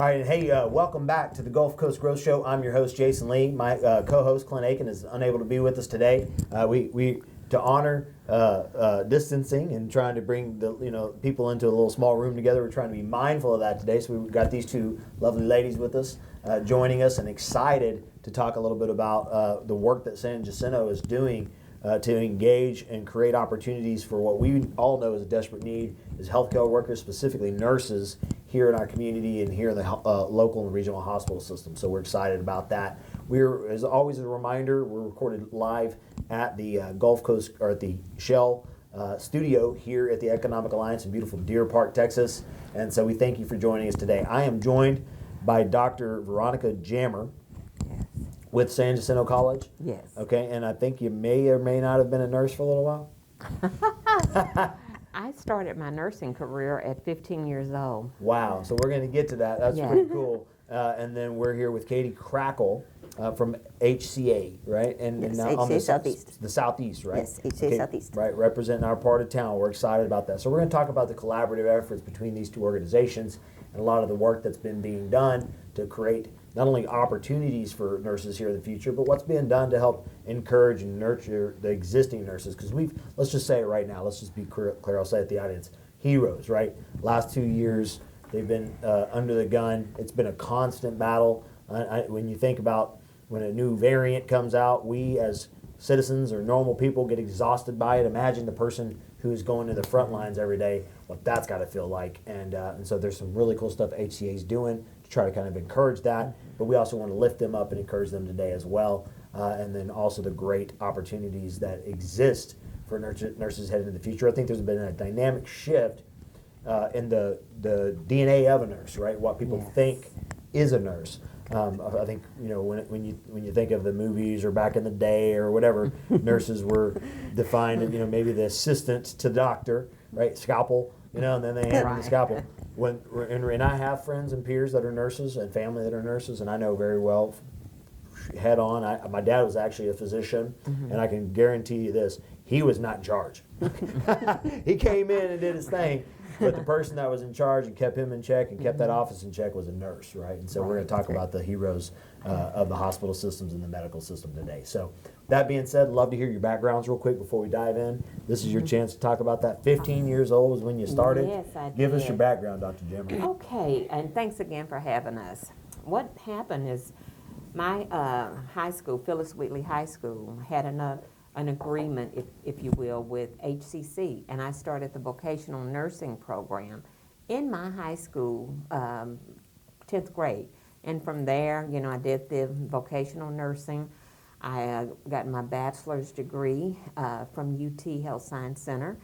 All right, hey, welcome back to the Gulf Coast Growth Show. I'm your host, Jason Lee. My co-host, Clint AKIN, is unable to be with us today. We to honor distancing and trying to bring the people into a little small room together. We're trying to be mindful of that today. So we've got these two lovely ladies with us, joining us, and excited to talk a little bit about the work that San Jacinto is doing to engage and create opportunities for what we all know is a desperate need, is healthcare workers, specifically nurses, here in our community and here in the local and regional hospital system. So we're excited about that. We're, as always, a reminder, we're recorded live at the Gulf Coast, or at the Shell studio here at the Economic Alliance in beautiful Deer Park, Texas. And so we thank you for joining us today. I am joined by Dr. Veronica Jammer. Yes. With San Jacinto College? Yes. Okay, and I think you may or may not have been a nurse for a little while? I started my nursing career at 15 years old. Wow, so we're going to get to that. That's Yeah. pretty cool. And then we're here with Katey Crackel from HCA, right? And Yes, now HCA on the South East. The Southeast, right? Yes, HCA South East. Right, representing our part of town. We're excited about that. So we're going to talk about the collaborative efforts between these two organizations and a lot of the work that's been being done to create not only opportunities for nurses here in the future, but what's being done to help encourage and nurture the existing nurses. Because let's just say it right now, let's just be clear, I'll say it to the audience, heroes, right? Last 2 years, they've been under the gun. It's been a constant battle. When you think about when a new variant comes out, we as citizens or normal people get exhausted by it. Imagine the person who's going to the front lines every day, what that's got to feel like. And so there's some really cool stuff HCA is doing to try to kind of encourage that. But we also want to lift them up and encourage them today as well. And then also the great opportunities that exist for nurses heading into the future. I think there's been a dynamic shift in the DNA of a nurse, right? What people Yes. think is a nurse. I think when you think of the movies or back in the day or whatever, nurses were defined as maybe the assistant to the doctor, right? Scalpel, and then they hand them the scalpel. And I have friends and peers that are nurses and family that are nurses, and I know very well, head on. My dad was actually a physician, and I can guarantee you this: he was not in charge. He came in and did his thing. But the person that was in charge and kept him in check and kept that office in check was a nurse, right? And so we're going to talk about the heroes of the hospital systems and the medical system today. So that being said, love to hear your backgrounds real quick before we dive in. This is your chance to talk about that. 15 years old is when you started. Yes, I did. Give us your background, Dr. Jammer. Okay, and thanks again for having us. What happened is my high school, Phyllis Wheatley High School, had an agreement, if you will, with HCC, and I started the vocational nursing program in my high school, 10th grade. And from there, I did the vocational nursing. I got my bachelor's degree from UT Health Science Center.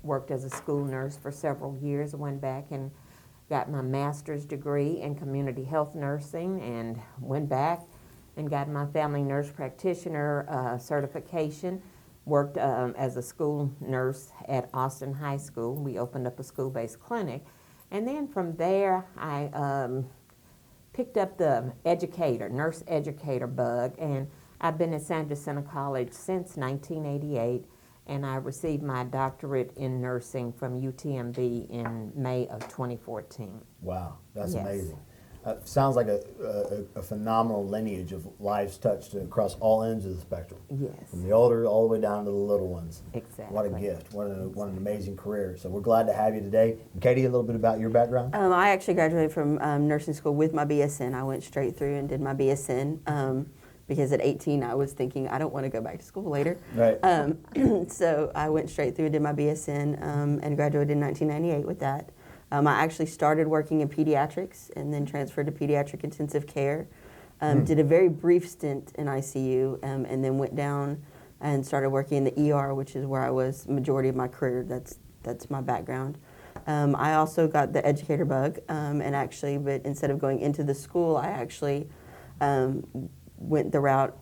Worked as a school nurse for several years. Went back and got my master's degree in community health nursing, and went back and got my family nurse practitioner certification. Worked as a school nurse at Austin High School. We opened up a school-based clinic. And then from there, I picked up the nurse educator bug, and I've been at San Jacinto College since 1988, and I received my doctorate in nursing from UTMB in May of 2014. Wow, that's Yes. amazing. Sounds like a phenomenal lineage of lives touched across all ends of the spectrum. Yes. From the older all the way down to the little ones. Exactly. What a gift. What an amazing career. So we're glad to have you today. And Katey, a little bit about your background? I actually graduated from nursing school with my BSN. I went straight through and did my BSN because at 18 I was thinking I don't want to go back to school later. Right. So I went straight through and did my BSN and graduated in 1998 with that. I actually started working in pediatrics and then transferred to pediatric intensive care. Did a very brief stint in ICU and then went down and started working in the ER, which is where I was majority of my career. That's my background. I also got the educator bug, but instead of going into the school, I actually went the route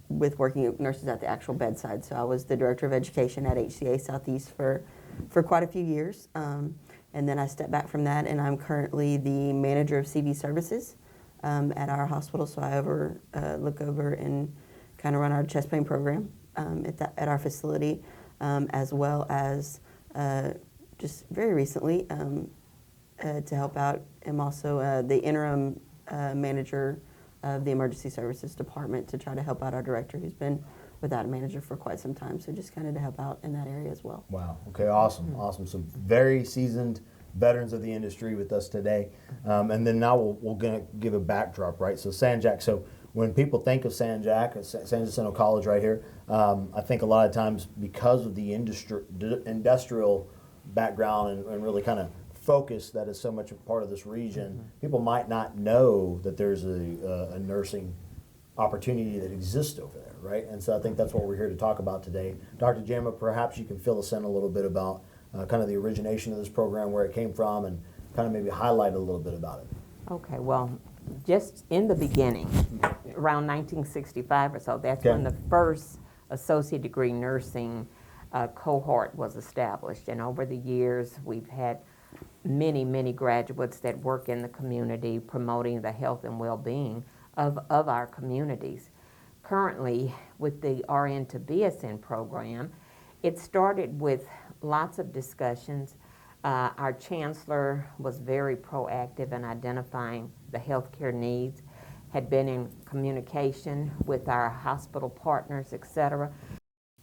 with working with nurses at the actual bedside. So I was the director of education at HCA South East for quite a few years. And then I stepped back from that, and I'm currently the manager of CV services at our hospital. So I look over and kind of run our chest pain program at our facility, as well as just very recently to help out. I'm also the interim manager of the Emergency Services Department to try to help out our director who's been without a manager for quite some time. So just kind of to help out in that area as well. Wow. Okay. Awesome. Awesome. So very seasoned veterans of the industry with us today. And then now we're going to give a backdrop, right? So San Jac. So when people think of San Jac, San Jacinto College right here, I think a lot of times because of the industrial background and really kind of focus that is so much a part of this region, people might not know that there's a nursing opportunity that exists over there, right? And so I think that's what we're here to talk about today. Dr. Jammer, perhaps you can fill us in a little bit about kind of the origination of this program, where it came from, and kind of maybe highlight a little bit about it. Okay, well, just in the beginning, around 1965 or so, that's when the first associate degree nursing cohort was established. And over the years, we've had many, many graduates that work in the community promoting the health and well-being of our communities. Currently, with the RN to BSN program, it started with lots of discussions. Our chancellor was very proactive in identifying the healthcare needs, had been in communication with our hospital partners, etc.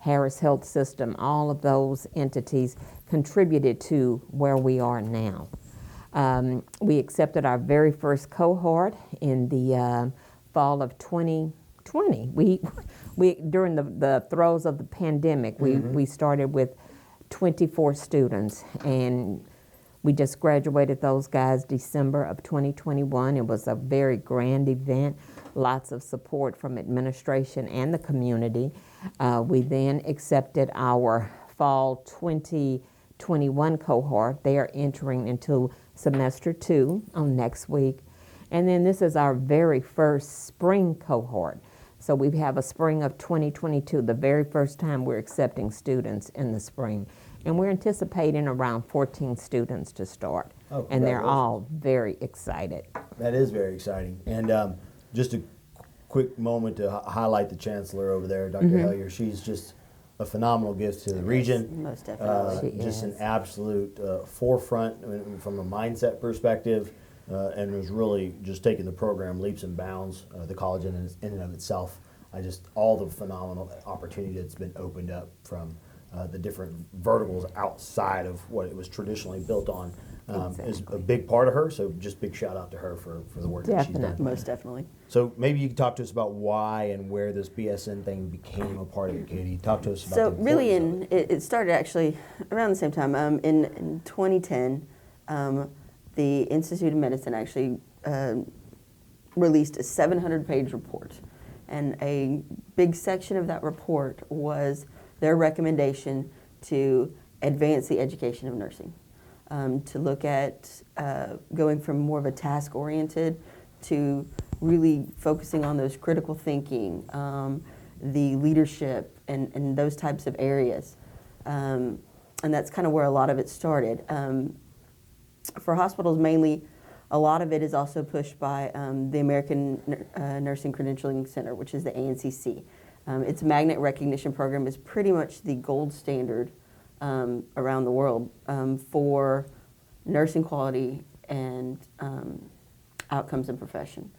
Harris Health System, all of those entities contributed to where we are now. We accepted our very first cohort in the fall of 2020. We during the throes of the pandemic, we started with 24 students, and we just graduated those guys December of 2021. It was a very grand event, lots of support from administration and the community. We then accepted our fall 2021 cohort. They are entering into semester 2 on next week. And then this is our very first spring cohort. So we have a spring of 2022, the very first time we're accepting students in the spring. And we're anticipating around 14 students to start. Oh, and they're all very excited. That is very exciting. And just a quick moment to highlight the chancellor over there, Dr. Hellier. She's just a phenomenal gift to the region. Most definitely. Just an absolute forefront from a mindset perspective, and was really just taking the program leaps and bounds. The college in and of itself, all the phenomenal opportunity that's been opened up from the different verticals outside of what it was traditionally built on is a big part of her. So just big shout out to her for the work that she's done. Most definitely. So maybe you can talk to us about why and where this BSN thing became a part of it, Katey. Talk to us about So the really, importance of it. it started actually around the same time. In 2010, the Institute of Medicine actually released a 700-page report. And a big section of that report was their recommendation to advance the education of nursing, to look at going from more of a task-oriented to really focusing on those critical thinking, the leadership, and those types of areas. And that's kind of where a lot of it started. For hospitals mainly, a lot of it is also pushed by the American Nursing Credentialing Center, which is the ANCC. Its magnet recognition program is pretty much the gold standard around the world for nursing quality and outcomes in profession.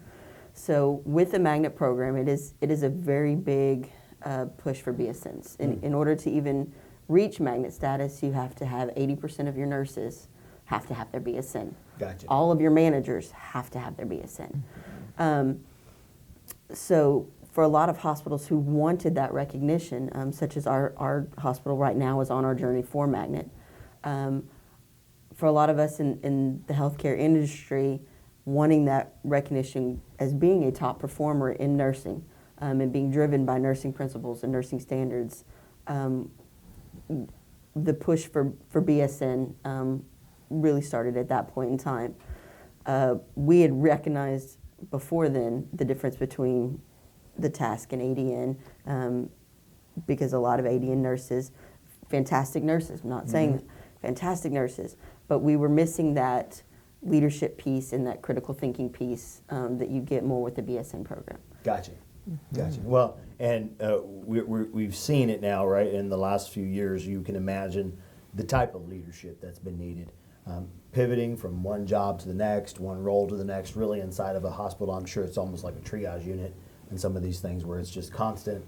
So with the magnet program, it is a very big push for BSNs. In order to even reach magnet status, you have to have 80% of your nurses have to have their BSN. Gotcha. All of your managers have to have their BSN. So for a lot of hospitals who wanted that recognition, such as our hospital right now is on our journey for magnet, for a lot of us in the healthcare industry, wanting that recognition as being a top performer in nursing and being driven by nursing principles and nursing standards, the push for BSN really started at that point in time. We had recognized before then the difference between the task and ADN because a lot of ADN nurses, fantastic nurses, I'm not saying fantastic nurses, but we were missing that leadership piece and that critical thinking piece that you get more with the BSN program. Gotcha. Gotcha. Well, and we've seen it now, right? In the last few years, you can imagine the type of leadership that's been needed. pivoting from one job to the next, one role to the next, really inside of a hospital. I'm sure it's almost like a triage unit in some of these things where it's just constant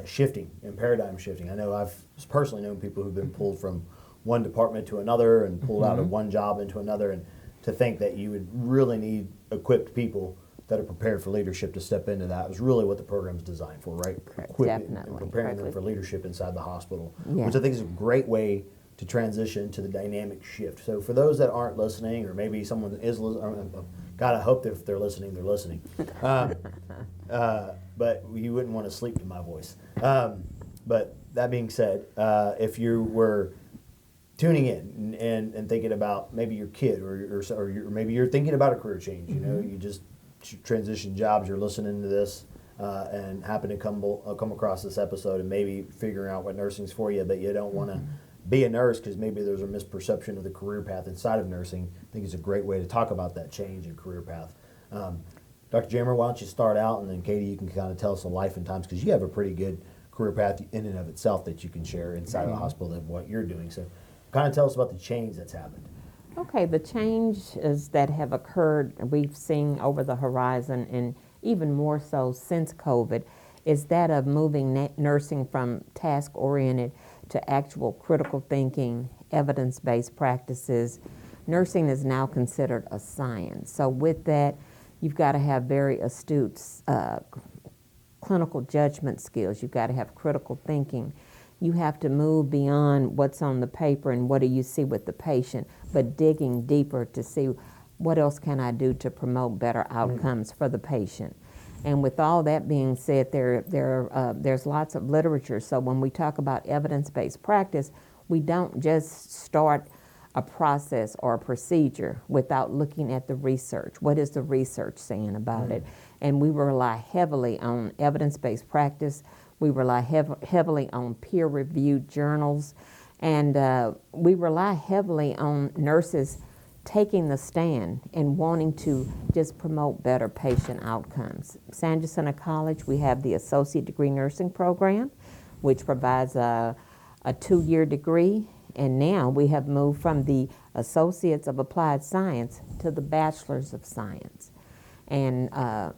shifting and paradigm shifting. I know I've personally known people who've been pulled from one department to another and pulled out of one job into another, and to think that you would really need equipped people that are prepared for leadership to step into that was really what the program's designed for, right? Correct. Equipping Definitely. and preparing them for leadership inside the hospital, Yeah. which I think is a great way to transition to the dynamic shift. So for those that aren't listening, or maybe someone is listening, God, I hope that if they're listening, they're listening. But you wouldn't want to sleep to my voice. But that being said, if you were tuning in and thinking about maybe your kid or maybe you're thinking about a career change, you know, you just transition jobs, you're listening to this and happen to come across this episode and maybe figuring out what nursing's for you, but you don't want to be a nurse because maybe there's a misperception of the career path inside of nursing. I think it's a great way to talk about that change in career path. Dr. Jammer, why don't you start out, and then Katey, you can kind of tell us the life and times, because you have a pretty good career path in and of itself that you can share inside of the hospital and what you're doing. So kind of tell us about the change that's happened. Okay, the changes that have occurred, we've seen over the horizon, and even more so since COVID, is that of moving nursing from task-oriented to actual critical thinking, evidence-based practices. Nursing is now considered a science. So with that, you've got to have very astute clinical judgment skills. You've got to have critical thinking. You have to move beyond what's on the paper and what do you see with the patient, but digging deeper to see what else can I do to promote better outcomes for the patient. And with all that being said, there's lots of literature. So when we talk about evidence-based practice, we don't just start a process or a procedure without looking at the research. What is the research saying about it? And we rely heavily on evidence-based practice. We rely heavily on peer-reviewed journals. And we rely heavily on nurses taking the stand and wanting to just promote better patient outcomes. San Jacinto College, we have the Associate Degree Nursing Program, which provides a 2-year degree, and now we have moved from the Associates of Applied Science to the Bachelors of Science. And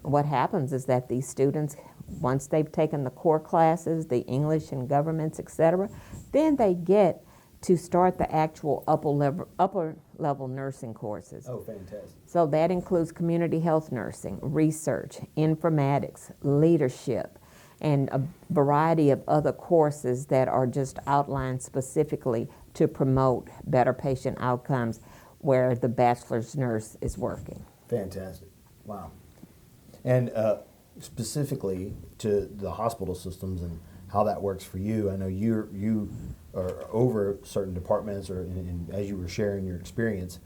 what happens is that these students, once they've taken the core classes, the English and governments, etc., then they get to start the actual upper level nursing courses. Oh, fantastic. So that includes community health nursing, research, informatics, leadership, and a variety of other courses that are just outlined specifically to promote better patient outcomes where the bachelor's nurse is working. Fantastic. Wow. And specifically to the hospital systems and how that works for you, I know you are over certain departments, or as you were sharing your experience,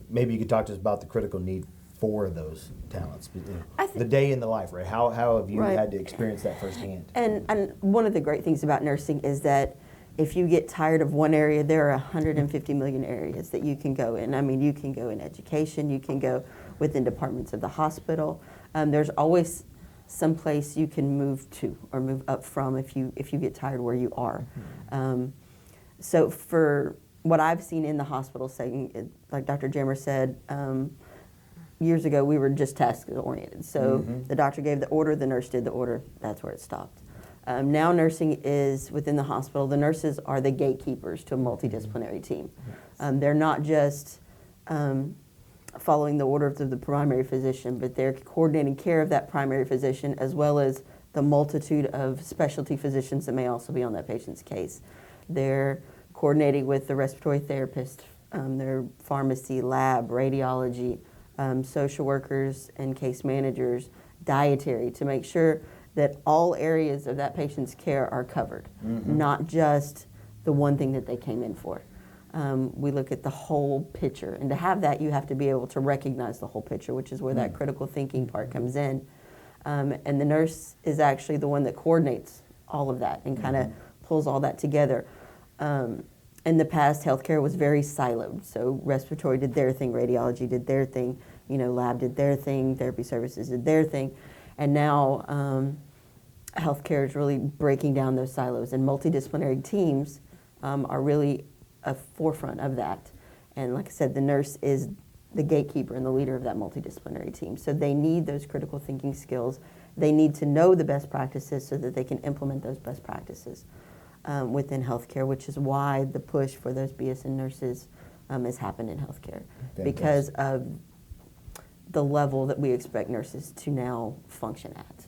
maybe you could talk to us about the critical need for those talents. You know, the day in the life, right? How have you had to experience that firsthand? And one of the great things about nursing is that if you get tired of one area, there are 150 million areas that you can go in. I mean, you can go in education, you can go within departments of the hospital. There's always some place you can move to or move up from if you get tired where you are. So for what I've seen in the hospital setting, like Dr. Jammer said, years ago we were just task-oriented. So the doctor gave the order, the nurse did the order, that's where it stopped. Now nursing is within the hospital. The nurses are the gatekeepers to a multidisciplinary team. They're not just following the orders of the primary physician, but they're coordinating care of that primary physician as well as the multitude of specialty physicians that may also be on that patient's case. They're coordinating with the respiratory therapist, their pharmacy, lab, radiology, social workers and case managers, dietary, to make sure that all areas of that patient's care are covered, not just the one thing that they came in for. We look at the whole picture, and to have that, you have to be able to recognize the whole picture, which is where that critical thinking part comes in. And the nurse is actually the one that coordinates all of that and kind of pulls all that together. In the past, healthcare was very siloed. So respiratory did their thing, radiology did their thing, lab did their thing, therapy services did their thing. And now healthcare is really breaking down those silos, and multidisciplinary teams are really a forefront of that. And like I said, the nurse is the gatekeeper and the leader of that multidisciplinary team. So they need those critical thinking skills. They need to know the best practices so that they can implement those best practices within healthcare, which is why the push for those BSN nurses has happened in healthcare. Fantastic. Because of the level that we expect nurses to now function at.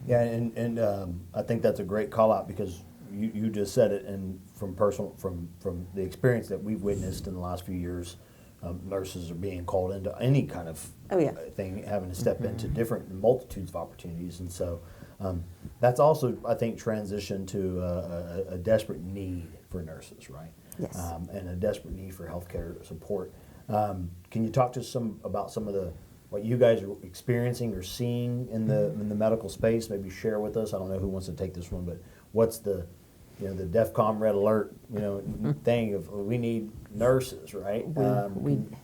Yeah, and I think that's a great call out because you just said it, and from the experience that we've witnessed in the last few years, nurses are being called into any kind of thing, having to step into different multitudes of opportunities, and so that's also, I think, transitioned to a desperate need for nurses, right? Yes. And a desperate need for healthcare support. Can you talk to us about some of what you guys are experiencing or seeing in the medical space? Maybe share with us. I don't know who wants to take this one, but what's the DEFCON red alert thing of we need nurses, right?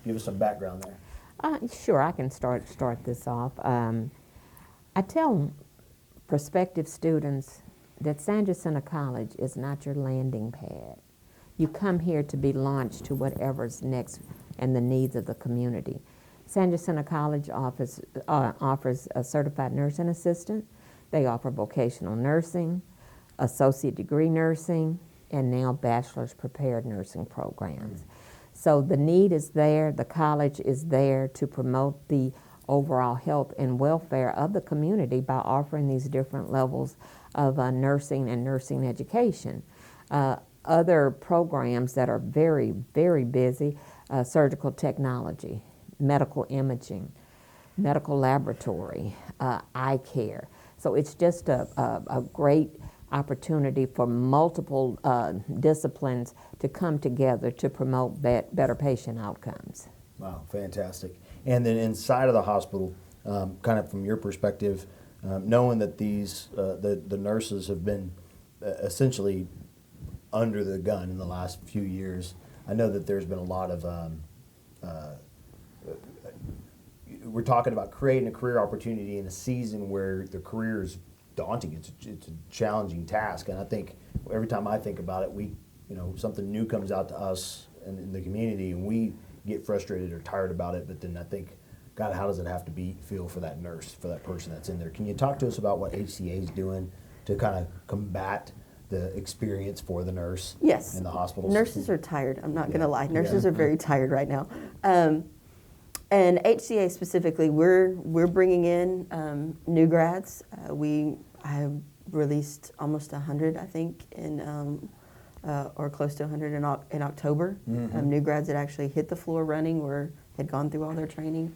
Give us some background there. Sure, I can start this off. I tell prospective students that San Jacinto College is not your landing pad. You come here to be launched to whatever's next and the needs of the community. San Jacinto College offers a certified nursing assistant. They offer vocational nursing, associate degree nursing, and now bachelor's prepared nursing programs. So the need is there. The college is there to promote the overall health and welfare of the community by offering these different levels of nursing and nursing education. Other programs that are very, very busy, surgical technology, medical imaging, medical laboratory, eye care. So it's just a great opportunity for multiple disciplines to come together to promote better patient outcomes. Wow, fantastic. And then inside of the hospital, kind of from your perspective, knowing that the nurses have been essentially under the gun in the last few years, I know that there's been a lot of we're talking about creating a career opportunity in a season where the career is daunting. It's a challenging task, and I think every time I think about it, something new comes out to us in the community, and we get frustrated or tired about it. But then I think, God, how does it have to feel for that nurse, for that person that's in there? Can you talk to us about what HCA is doing to kind of combat the experience for the nurse in the hospitals? Nurses are tired. I'm not going to lie. Nurses are very tired right now. And HCA specifically, we're bringing in new grads. I have released almost 100, I think, or close to 100 in October. New grads that actually hit the floor running or had gone through all their training.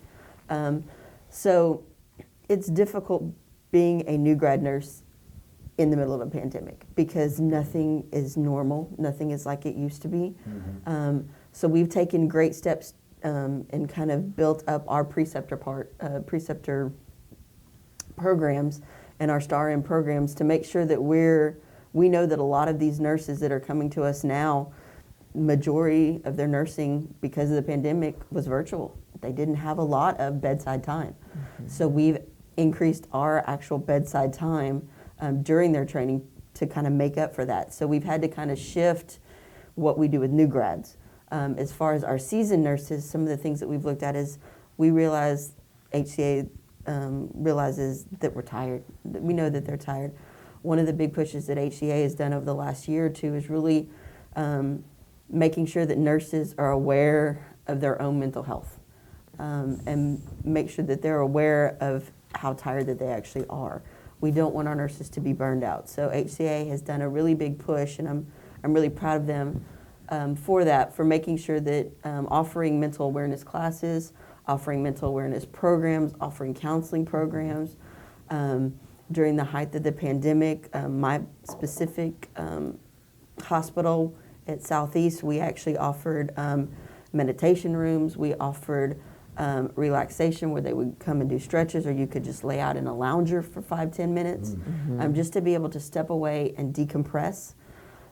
So it's difficult being a new grad nurse in the middle of a pandemic because nothing is normal. Nothing is like it used to be. So we've taken great steps and kind of built up our preceptor programs and our STAR-M programs to make sure that we know that a lot of these nurses that are coming to us now, majority of their nursing because of the pandemic was virtual. They didn't have a lot of bedside time. So we've increased our actual bedside time during their training to kind of make up for that. So we've had to kind of shift what we do with new grads. As far as our seasoned nurses, some of the things that we've looked at is we realize HCA realizes that we're tired. We know that they're tired. One of the big pushes that HCA has done over the last year or two is really making sure that nurses are aware of their own mental health and make sure that they're aware of how tired that they actually are. We don't want our nurses to be burned out. So HCA has done a really big push, and I'm really proud of them for that, for making sure that offering mental awareness classes, offering mental awareness programs, offering counseling programs. During the height of the pandemic, my specific hospital at South East, we actually offered meditation rooms. We offered relaxation where they would come and do stretches, or you could just lay out in a lounger for 5-10 minutes, just to be able to step away and decompress.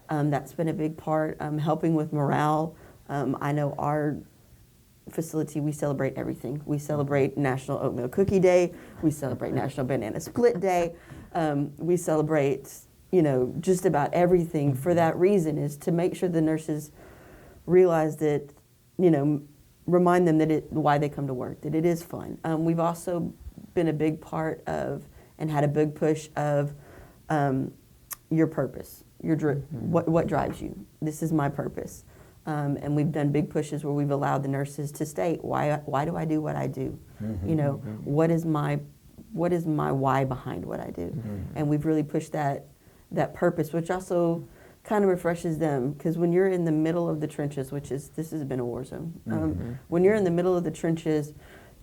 That's been a big part, helping with morale. I know our facility, we celebrate everything. We celebrate National Oatmeal Cookie Day. We celebrate National Banana Split Day. We celebrate, just about everything for that reason, is to make sure the nurses realize that remind them that why they come to work, that it is fun. We've also been a big part of and had a big push of your purpose, what drives you. This is my purpose. And we've done big pushes where we've allowed the nurses to state, why do I do what I do? What is my why behind what I do? And we've really pushed that purpose, which also kind of refreshes them, because when you're in the middle of the trenches, this has been a war zone. When you're in the middle of the trenches,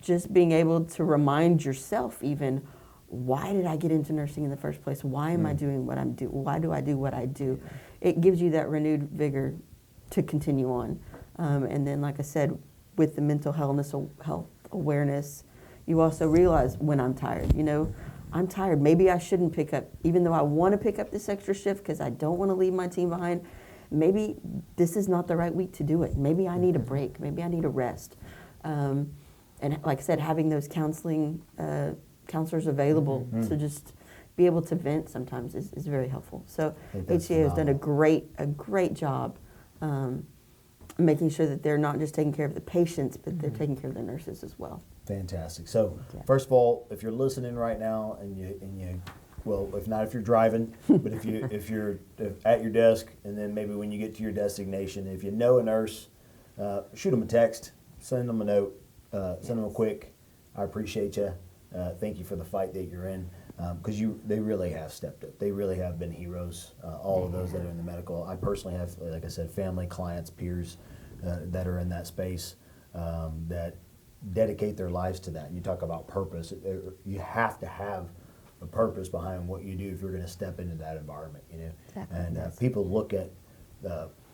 just being able to remind yourself even, why did I get into nursing in the first place? Why am I doing what I'm doing? Why do I do what I do? It gives you that renewed vigor to continue on. And then, like I said, with the mental health awareness, you also realize when I'm tired. I'm tired. Maybe I shouldn't pick up, even though I want to pick up this extra shift because I don't want to leave my team behind. Maybe this is not the right week to do it. Maybe I need a break. Maybe I need a rest. And like I said, having those counselors available to just be able to vent sometimes is very helpful. So HCA has done a great job making sure that they're not just taking care of the patients, but they're taking care of the nurses as well. Fantastic. So first of all, if you're listening right now and you well, if not, if you're driving, but if you're at your desk, and then maybe when you get to your destination, if you know a nurse, shoot them a text, send them a note, send them a quick, I appreciate you. Thank you for the fight that you're in, because they really have stepped up. They really have been heroes. All of those that are in the medical. I personally have, like I said, family, clients, peers that are in that space that dedicate their lives to that. And you talk about purpose. You have to have a purpose behind what you do if you're going to step into that environment. Exactly. And people look at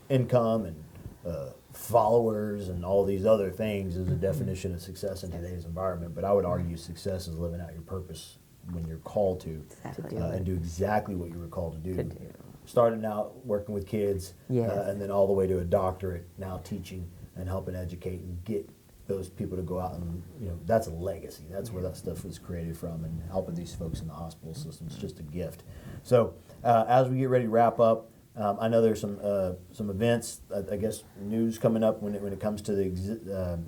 income and followers and all these other things as a definition of success in today's environment. But I would argue success is living out your purpose when you're called to and do exactly what you were called to do. Starting out working with kids and then all the way to a doctorate, now teaching and helping educate and get those people to go out and, that's a legacy. That's where that stuff was created from, and helping these folks in the hospital system is just a gift. So as we get ready to wrap up, I know there's some events, I guess, news coming up when it comes to the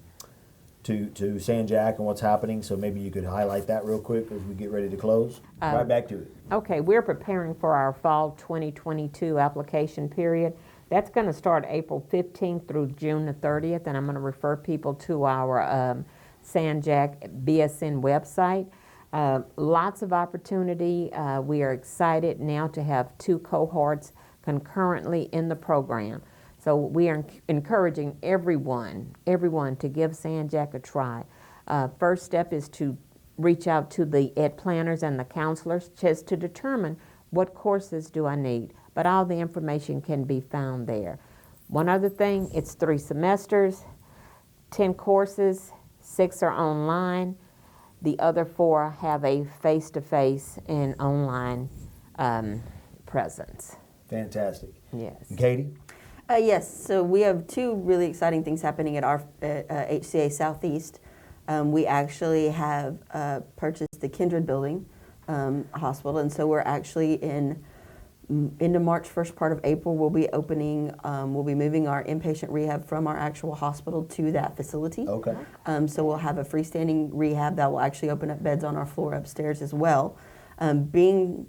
to San Jack and what's happening. So maybe you could highlight that real quick as we get ready to close. Right back to it. Okay, we're preparing for our fall 2022 application period. That's going to start April 15th through June the 30th, and I'm going to refer people to our San Jack BSN website. Lots of opportunity. We are excited now to have 2 cohorts concurrently in the program. So we are encouraging everyone to give San Jack a try. First step is to reach out to the ed planners and the counselors just to determine what courses do I need. But all the information can be found there. One other thing, it's 3 semesters, 10 courses, 6 are online. The other 4 have a face-to-face and online presence. Fantastic. Yes. And Katey? Yes, so we have 2 really exciting things happening at our HCA South East. We actually have purchased the Kindred Building hospital, and so we're actually into March, first part of April, we'll be moving our inpatient rehab from our actual hospital to that facility. Okay. So we'll have a freestanding rehab that will actually open up beds on our floor upstairs as well. Being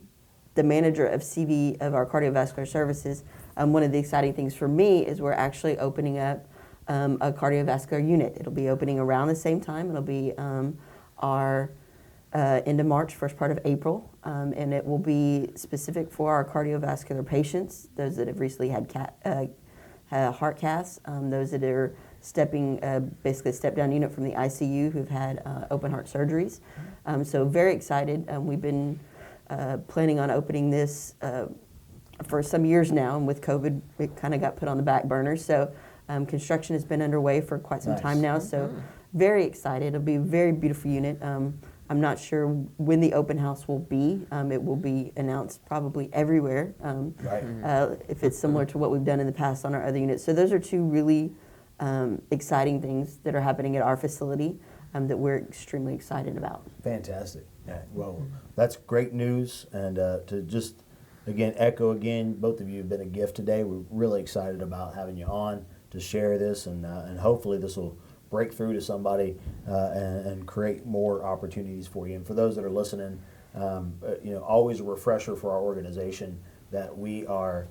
the manager of CV of our cardiovascular services, one of the exciting things for me is we're actually opening up a cardiovascular unit. It'll be opening around the same time. It'll be our end of March, first part of April, and it will be specific for our cardiovascular patients, those that have recently had heart caths, those that are basically a step-down unit from the ICU who've had open heart surgeries. So very excited. We've been planning on opening this for some years now, and with COVID, it kind of got put on the back burner. So construction has been underway for quite some time now, so very excited. It'll be a very beautiful unit. I'm not sure when the open house will be. It will be announced probably everywhere if it's similar to what we've done in the past on our other units. So those are 2 really exciting things that are happening at our facility that we're extremely excited about. Fantastic. Yeah, well, that's great news. And to just, again, echo again, both of you have been a gift today. We're really excited about having you on to share this, and hopefully this will break through to somebody and create more opportunities for you. And for those that are listening, always a refresher for our organization that we are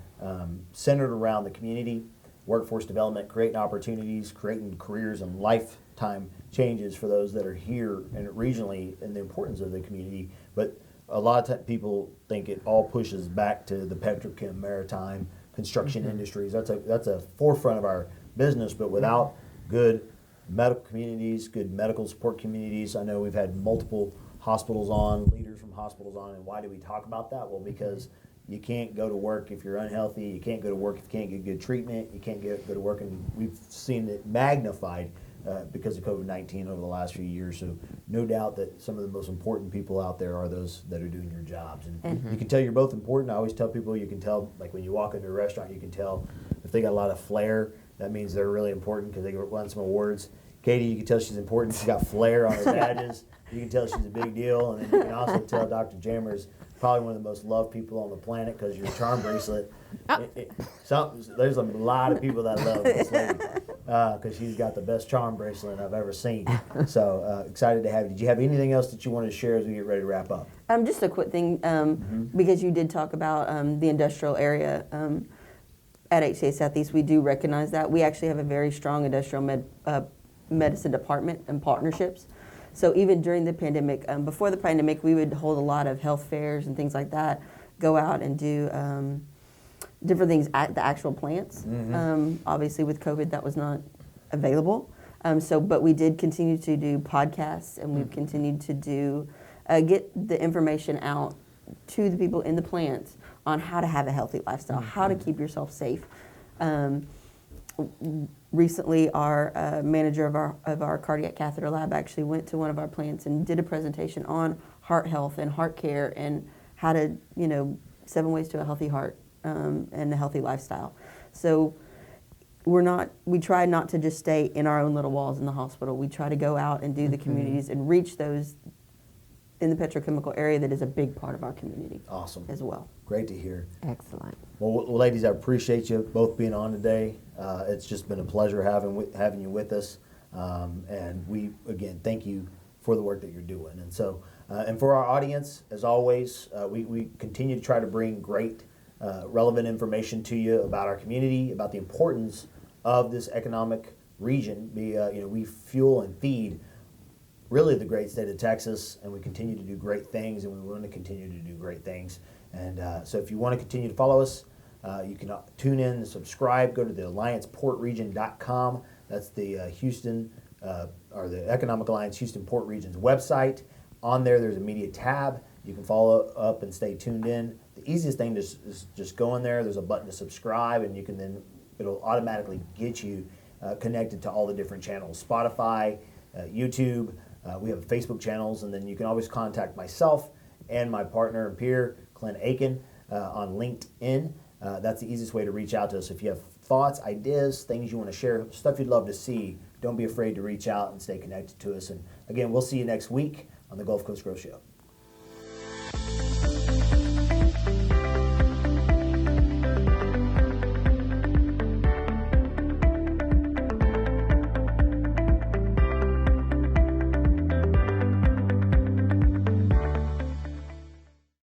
centered around the community, workforce development, creating opportunities, creating careers and lifetime changes for those that are here and regionally, and the importance of the community. But a lot of people think it all pushes back to the petrochem, maritime, construction industries. That's a forefront of our business, but without good medical communities, good medical support communities. I know we've had multiple hospitals on, leaders from hospitals on, and why do we talk about that? Well, because you can't go to work if you're unhealthy, you can't go to work if you can't get good treatment, you can't go to work, and we've seen it magnified because of COVID-19 over the last few years. So no doubt that some of the most important people out there are those that are doing your jobs. And you can tell you're both important. I always tell people, you can tell, like when you walk into a restaurant, you can tell if they got a lot of flair, that means they're really important because they won some awards. Katey, you can tell she's important. She's got flair on her badges. You can tell she's a big deal. And then you can also tell Dr. Jammer is probably one of the most loved people on the planet because your charm bracelet. There's a lot of people that love this lady because she's got the best charm bracelet I've ever seen. So excited to have you. Did you have anything else that you wanted to share as we get ready to wrap up? Just a quick thing, because you did talk about the industrial area. At HCA South East, we do recognize that. We actually have a very strong industrial medicine department and partnerships. So even during the pandemic, before the pandemic, we would hold a lot of health fairs and things like that, go out and do different things at the actual plants. Obviously with COVID, that was not available. But we did continue to do podcasts, and we've continued to do, get the information out to the people in the plants on how to have a healthy lifestyle, how to keep yourself safe. Recently, our manager of our cardiac catheter lab actually went to one of our plants and did a presentation on heart health and heart care and how to, 7 ways to a healthy heart and a healthy lifestyle. So we try not to just stay in our own little walls in the hospital. We try to go out and do the communities and reach those in the petrochemical area that is a big part of our community. Awesome. As well. Great to hear. Excellent. Well, ladies, I appreciate you both being on today. It's just been a pleasure having you with us. And we, again, thank you for the work that you're doing. And so, and for our audience, as always, we continue to try to bring great, relevant information to you about our community, about the importance of this economic region. We fuel and feed really the great state of Texas, and we continue to do great things, and we want to continue to do great things. And so if you want to continue to follow us, you can tune in and subscribe. Go to the allianceportregion.com. That's the Houston, or the Economic Alliance Houston Port Region's website. On there, there's a media tab. You can follow up and stay tuned in. The easiest thing is just go in there. There's a button to subscribe, and you can then, it'll automatically get you connected to all the different channels, Spotify, YouTube. We have Facebook channels, and then you can always contact myself and my partner and peer, CLINT AKIN, on LinkedIn. That's the easiest way to reach out to us. If you have thoughts, ideas, things you want to share, stuff you'd love to see, don't be afraid to reach out and stay connected to us. And again, we'll see you next week on the Gulf Coast Growth Show.